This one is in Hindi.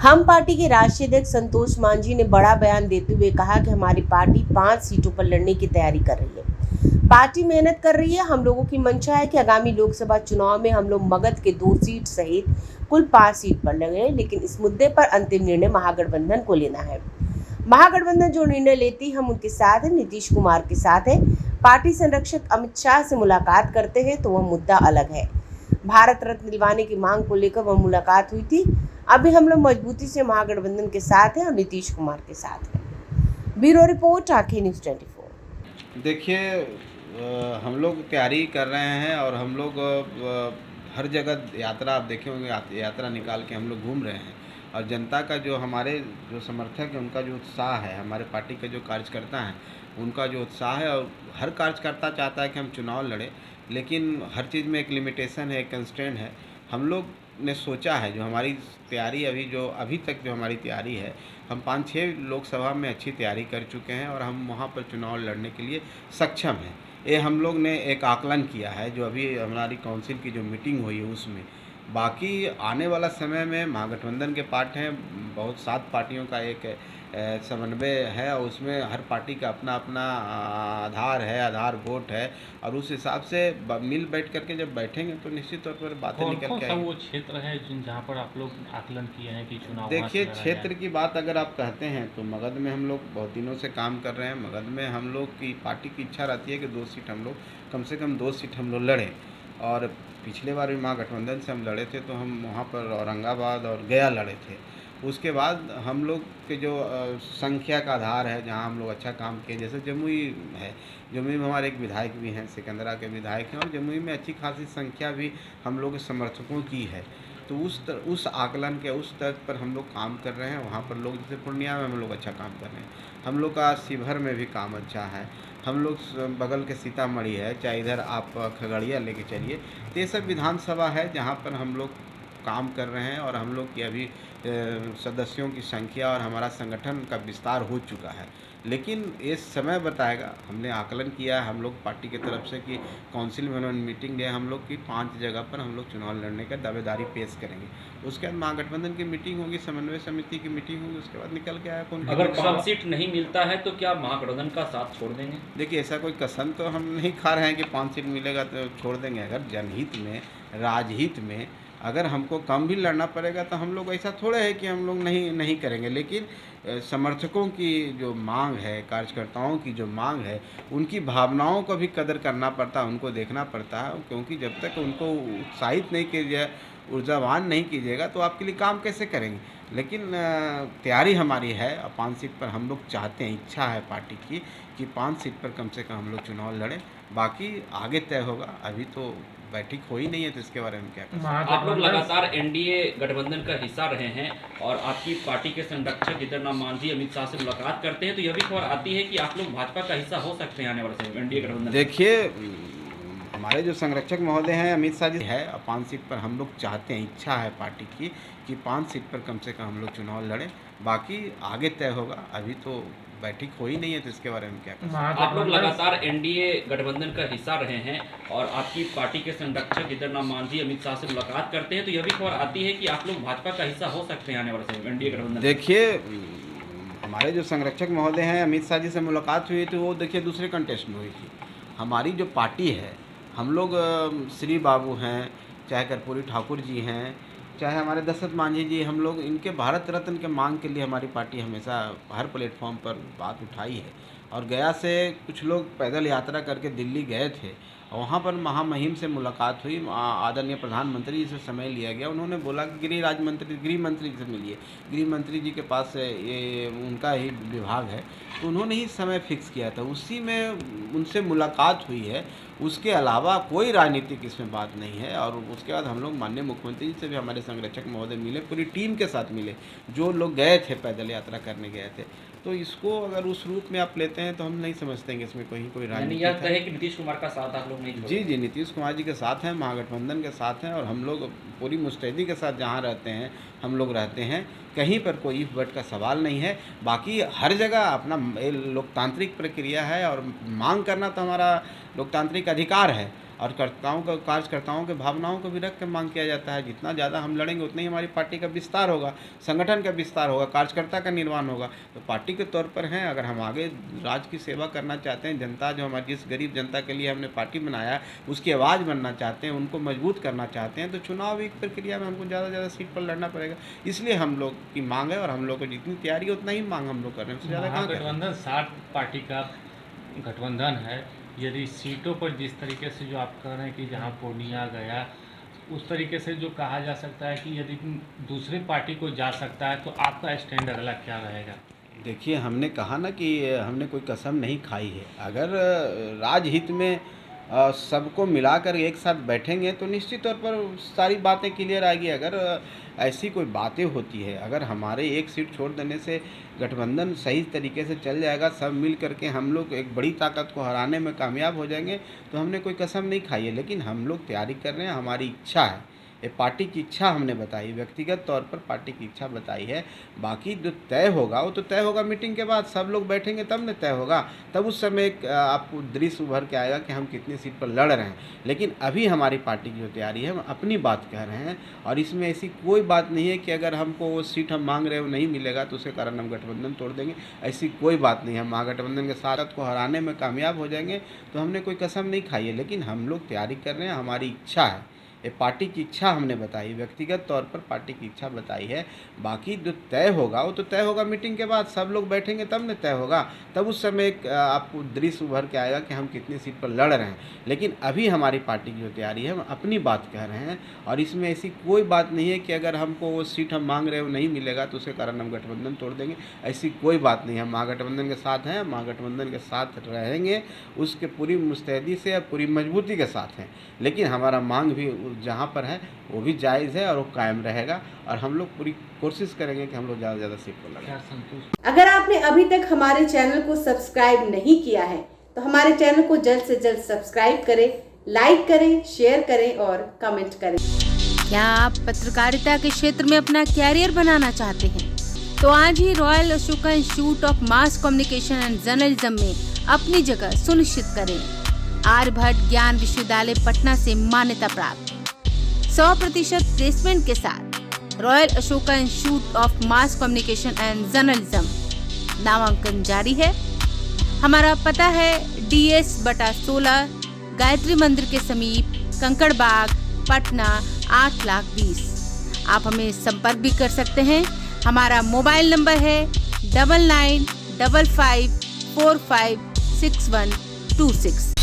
हम पार्टी के राष्ट्रीय अध्यक्ष संतोष मांझी ने बड़ा बयान देते हुए कहा कि हमारी पार्टी 5 सीटों पर लड़ने की तैयारी कर रही है। पार्टी मेहनत कर रही है। हम लोगों की मंशा है कि आगामी लोकसभा चुनाव में हम लोग मगध के 2 सीट सहित कुल 5 सीट पर लड़े, लेकिन इस मुद्दे पर अंतिम निर्णय महागठबंधन को लेना है। महागठबंधन जो निर्णय लेती हम उनके साथ है, नीतीश कुमार के साथ है। पार्टी संरक्षक अमित शाह से मुलाकात करते हैं तो वह मुद्दा अलग है। भारत रत्न दिलवाने की मांग को लेकर वह मुलाकात हुई थी। अभी हम लोग मजबूती से महागठबंधन के साथ हैं और नीतीश कुमार के साथ हैं। ब्यूरो रिपोर्ट, आंखें न्यूज़ 24। देखिए, हम लोग तैयारी कर रहे हैं और हम लोग हर जगह यात्रा, आप देखे होंगे, यात्रा निकाल के हम लोग घूम रहे हैं। और जनता का जो, हमारे जो समर्थक है उनका जो उत्साह है, हमारे पार्टी के जो कार्यकर्ता हैं उनका जो उत्साह है, और हर कार्यकर्ता चाहता है कि हम चुनाव लड़ें, लेकिन हर चीज़ में एक लिमिटेशन है, एक कंस्ट्रेंट है। हम लोग ने सोचा है, जो हमारी तैयारी अभी तक जो हमारी तैयारी है, हम 5-6 लोकसभा में अच्छी तैयारी कर चुके हैं और हम वहाँ पर चुनाव लड़ने के लिए सक्षम हैं। ये हम लोग ने एक आकलन किया है, जो अभी हमारी काउंसिल की जो मीटिंग हुई है उसमें। बाकी आने वाला समय में महागठबंधन के पार्ट हैं, बहुत 7 पार्टियों का एक समन्वय है, और उसमें हर पार्टी का अपना अपना आधार है, आधार वोट है, और उस हिसाब से मिल बैठ करके जब बैठेंगे तो निश्चित तौर पर बातें निकल के आएंगी। वो क्षेत्र है जहाँ पर आप लोग आकलन किए हैं कि चुनाव? देखिए, क्षेत्र की बात अगर आप कहते हैं तो मगध में हम लोग बहुत दिनों से काम कर रहे हैं। मगध में हम लोग की पार्टी की इच्छा रहती है कि 2 सीट हम लोग, कम से कम 2 सीट हम लोग लड़ें। और पिछले बार भी महागठबंधन से हम लड़े थे तो हम वहाँ पर औरंगाबाद और गया लड़े थे। उसके बाद हम लोग के जो संख्या का आधार है, जहाँ हम लोग अच्छा काम किए, जैसे जमुई है, जमुई में हमारे एक विधायक भी हैं, सिकंदरा के विधायक हैं, और जमुई में अच्छी खासी संख्या भी हम लोग के समर्थकों की है। तो उस आकलन के उस स्तर पर हम लोग काम कर रहे हैं। वहाँ पर लोग, जैसे पूर्णिया में हम लोग अच्छा काम कर रहे हैं, हम लोग का शिवहर में भी काम अच्छा है, हम लोग बगल के सीतामढ़ी है, चाहे इधर आप खगड़िया लेके चलिए, तो ये सब विधानसभा है जहाँ पर हम लोग काम कर रहे हैं। और हम लोग की अभी सदस्यों की संख्या और हमारा संगठन का विस्तार हो चुका है। लेकिन ये समय बताएगा। हमने आकलन किया है हम लोग पार्टी की तरफ से कि काउंसिल में उन्होंने मीटिंग लिया हम लोग की 5 जगह पर हम लोग चुनाव लड़ने का दावेदारी पेश करेंगे। उसके बाद महागठबंधन की मीटिंग होगी, समन्वय समिति की मीटिंग होगी, उसके बाद निकल के आया कौन। अगर 5 सीट नहीं मिलता है तो क्या महागठबंधन का साथ छोड़ देंगे? देखिए, ऐसा कोई कसम तो हम नहीं खा रहे हैं कि 5 सीट मिलेगा तो छोड़ देंगे। अगर जनहित में, राजहित में अगर हमको कम भी लड़ना पड़ेगा तो हम लोग, ऐसा थोड़े है कि हम लोग नहीं करेंगे। लेकिन समर्थकों की जो मांग है, कार्यकर्ताओं की जो मांग है, उनकी भावनाओं को भी कदर करना पड़ता है, उनको देखना पड़ता है। क्योंकि जब तक उनको उत्साहित नहीं कीजिए, ऊर्जावान नहीं कीजिएगा तो आपके लिए काम कैसे करेंगे। लेकिन तैयारी हमारी है, 5 सीट पर हम लोग चाहते हैं, इच्छा है पार्टी की कि 5 सीट पर कम से कम हम लोग चुनाव लड़ें। बाकी आगे तय होगा। अभी तो बैठक हो ही नहीं है, तो इसके बारे में क्या करें। आप लोग लगातार एनडीए गठबंधन का हिस्सा रहे हैं और आपकी पार्टी के संरक्षक जीतनराम मांझी अमित शाह से मुलाकात करते हैं, तो यह भी खबर आती है कि आप लोग भाजपा का हिस्सा हो सकते हैं आने वाले समय एनडीए गठबंधन। देखिए, हमारे जो संरक्षक महोदय हैं अमित शाह जी है, 5 सीट पर हम लोग चाहते हैं, इच्छा है पार्टी की कि 5 सीट पर कम से कम हम लोग चुनाव लड़ें। बाकी आगे तय होगा। अभी तो बैठक हो ही नहीं है, तो इसके बारे में क्या करें। आप लोग लगातार एनडीए गठबंधन का हिस्सा रहे हैं और आपकी पार्टी के संरक्षक जीतनराम मांझी अमित शाह से मुलाकात करते हैं, तो यह भी खबर आती है कि आप लोग भाजपा का हिस्सा हो सकते हैं आने वाले समय एनडीए गठबंधन। देखिए, हमारे जो संरक्षक महोदय हैं अमित शाह जी से मुलाकात हुई थी, वो देखिए दूसरे कंटेस्ट में हुई थी। हमारी जो पार्टी है, हम लोग श्री बाबू हैं, चाहे कर्पूरी ठाकुर जी हैं, चाहे हमारे दशरथ मांझी जी, हम लोग इनके भारत रत्न के मांग के लिए हमारी पार्टी हमेशा हर प्लेटफॉर्म पर बात उठाई है। और गया से कुछ लोग पैदल यात्रा करके दिल्ली गए थे, और वहाँ पर महामहिम से मुलाकात हुई। आदरणीय प्रधानमंत्री जी से समय लिया गया। उन्होंने बोला कि गृह मंत्री से मिलिए। गृह मंत्री जी के पास ये उनका ही विभाग है, तो उन्होंने ही समय फिक्स किया था, उसी में उनसे मुलाकात हुई है। उसके अलावा कोई राजनीतिक इसमें बात नहीं है। और उसके बाद हम लोग माननीय मुख्यमंत्री जी से भी हमारे संरक्षक महोदय मिले, पूरी टीम के साथ मिले, जो लोग गए थे पैदल यात्रा करने गए थे। तो इसको अगर उस रूप में आप लेते हैं तो हम नहीं समझते हैं कि इसमें कोई राजनीति है कि नीतीश कुमार का साथ आप लोग नहीं छोड़ेंगे। जी, नीतीश कुमार जी के साथ हैं, महागठबंधन के साथ हैं, और हम लोग पूरी मुस्तैदी के साथ जहाँ रहते हैं हम लोग रहते हैं। कहीं पर कोई इफ बट का सवाल नहीं है। बाकी हर जगह अपना लोकतांत्रिक प्रक्रिया है, और मांग करना तो हमारा लोकतांत्रिक अधिकार है। और कार्यकर्ताओं के भावनाओं को भी रख कर मांग किया जाता है। जितना ज़्यादा हम लड़ेंगे उतना ही हमारी पार्टी का विस्तार होगा, संगठन का विस्तार होगा, कार्यकर्ता का निर्माण होगा। तो पार्टी के तौर पर हैं, अगर हम आगे राज्य की सेवा करना चाहते हैं, जनता जो हमारी जिस गरीब जनता के लिए हमने पार्टी बनाया उसकी आवाज़ बनना चाहते हैं, उनको मजबूत करना चाहते हैं, तो चुनावी प्रक्रिया में हमको ज़्यादा से ज़्यादा सीट पर लड़ना पड़ेगा। इसलिए हम लोग की मांग है और हम लोग को जितनी तैयारी है उतना ही मांग हम लोग कर रहे हैं, उससे ज़्यादा कहाँ कर रहे हैं। गठबंधन 60 पार्टी का गठबंधन है। यदि सीटों पर जिस तरीके से जो आप कह रहे हैं कि जहां पूर्णिया गया, उस तरीके से जो कहा जा सकता है कि यदि दूसरी पार्टी को जा सकता है तो आपका स्टैंड अगला क्या रहेगा? देखिए, हमने कहा ना कि हमने कोई कसम नहीं खाई है। अगर राजहित में सबको मिलाकर एक साथ बैठेंगे तो निश्चित तौर पर सारी बातें क्लियर आएगी। अगर ऐसी कोई बातें होती है, अगर हमारे एक सीट छोड़ देने से गठबंधन सही तरीके से चल जाएगा, सब मिल करके हम लोग एक बड़ी ताकत को हराने में कामयाब हो जाएंगे, तो हमने कोई कसम नहीं खाई है। लेकिन हम लोग तैयारी कर रहे हैं, हमारी इच्छा है, ये पार्टी की इच्छा हमने बताई, व्यक्तिगत तौर पर पार्टी की इच्छा बताई है। बाकी जो तय होगा वो तो तय होगा मीटिंग के बाद, सब लोग बैठेंगे तब न तय होगा। तब उस समय एक आपको दृश्य उभर के आएगा कि हम कितनी सीट पर लड़ रहे हैं। लेकिन अभी हमारी पार्टी की जो तैयारी है हम अपनी बात कह रहे हैं, और इसमें ऐसी कोई बात नहीं है कि अगर हमको वो सीट हम मांग रहे हो नहीं मिलेगा तो उसके कारण हम गठबंधन तोड़ देंगे, ऐसी कोई बात नहीं है। हम महागठबंधन के साथ को हराने में कामयाब हो जाएंगे, तो हमने कोई कसम नहीं खाई है। लेकिन हम लोग तैयारी कर रहे हैं, हमारी इच्छा है, ये पार्टी की इच्छा हमने बताई, व्यक्तिगत तौर पर पार्टी की इच्छा बताई है। बाकी जो तय होगा वो तो तय होगा मीटिंग के बाद, सब लोग बैठेंगे तब न तय होगा। तब उस समय एक आपको दृश्य उभर के आएगा कि हम कितनी सीट पर लड़ रहे हैं। लेकिन अभी हमारी पार्टी की जो तैयारी है हम अपनी बात कह रहे हैं, और इसमें ऐसी कोई बात नहीं है कि अगर हमको वो सीट हम मांग रहे हो नहीं मिलेगा तो उसके कारण हम गठबंधन तोड़ देंगे, ऐसी कोई बात नहीं है। हम महागठबंधन के साथ हैं, महागठबंधन के साथ रहेंगे, उसके पूरी मुस्तैदी से और पूरी मजबूती के साथ हैं। लेकिन हमारा मांग भी जहाँ पर है वो भी जायज़ है और वो कायम रहेगा, और हम लोग पूरी कोशिश करेंगे कि हम लोग ज़्यादा से ज़्यादा सीट पर लड़ें। अगर आपने अभी तक हमारे चैनल को सब्सक्राइब नहीं किया है तो हमारे चैनल को जल्द से जल्द सब्सक्राइब करें, लाइक करें, शेयर करें और कमेंट करें। क्या आप पत्रकारिता के क्षेत्र में अपना कैरियर बनाना चाहते हैं? तो आज ही royal Ashoka institute of mass communication and journalism में अपनी जगह सुनिश्चित करें। आर्यभट्ट ज्ञान विश्वविद्यालय पटना से मान्यता प्राप्त 100% प्लेसमेंट के साथ royal Ashoka institute of mass communication and journalism नामांकन जारी है। हमारा पता है DS/16 गायत्री मंदिर के समीप, कंकड़ बाग, पटना 8,20,000। आप हमें संपर्क भी कर सकते हैं। हमारा मोबाइल नंबर है 9955456126।